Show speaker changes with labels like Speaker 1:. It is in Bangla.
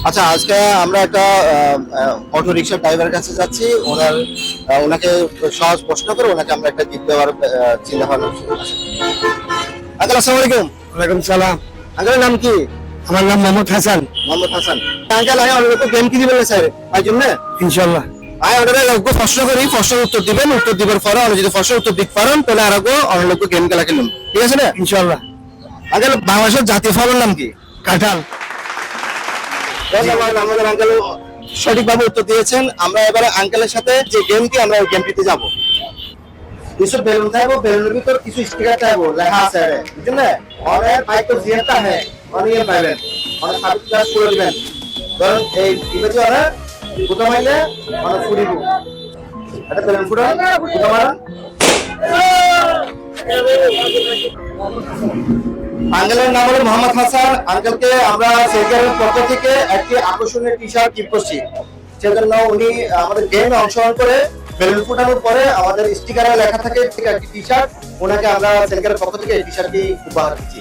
Speaker 1: আচ্ছা, আজকে আমরা একটা অটো রিক্সা ড্রাইভারের কাছে যাচ্ছি। ওনাকে সহজ প্রশ্ন করে ওনাকে আমরা একটা গিফট দেওয়ার চিন্তা ভাবনা করছি। আঙ্কেল, আসসালামু আলাইকুম।
Speaker 2: ওয়ালাইকুম সালাম।
Speaker 1: আঙ্কেলের নাম কি?
Speaker 2: আমার নাম মোহাম্মদ হাসান।
Speaker 1: মোহাম্মদ হাসান। আঙ্কেল, আমি অনেক গেম কি দিবেন স্যার তাই জন্য
Speaker 2: ইনশাল্লাহ
Speaker 1: আমি ওনারা লোককে প্রশ্ন করি, প্রশ্নের উত্তর দিবেন। উত্তর দিবার পরে আপনি যদি প্রশ্নের উত্তর দিতে পারেন তাহলে আর অনেক লোককে গেম খেলা খেলুন, ঠিক আছে না?
Speaker 2: ইনশাল্লাহ।
Speaker 1: আঙ্কেল, বাংলাদেশের জাতীয় ফলের নাম কি?
Speaker 2: কাঁঠাল।
Speaker 1: আমাদের আঙ্কেল সঠিকভাবে উত্তর দিয়েছেন। আমরা এবারে আঙ্কেলের সাথে যে গেমটি, আমরা ওই গেমটিতে যাবো। কিছু বেলুন থাকবো, বেলুনের ভিতর কিছু স্টিকার থাকবো, লেখা আছে, বুঝলেন না? অনেক বাইক তো জিয়াটা হ্যাঁ অনেক পাইবেন, অনেক সাবিত ক্লাস করে দিবেন। ধরুন এই ইমেজে ওরা ফুটা মাইলে অনেক ফুটিব, একটা বেলুন ফুটা ফুটা মারা। আঙ্কেলের নাম হলো মোহাম্মদ হাসান। আঙ্কেলকে আমরা সেন্টারের পক্ষ থেকে একটি আকর্ষণীয় টি শার্ট গিফট করছি। সেজন্য উনি আমাদের গেমে অংশগ্রহণ করে বেলুন ফুটানোর পরে আমাদের স্টিকারে লেখা থাকে একটি টি শার্ট, ওনাকে আমরা সেন্টারের পক্ষ থেকে এই টি শার্টটি উপহার দিচ্ছি।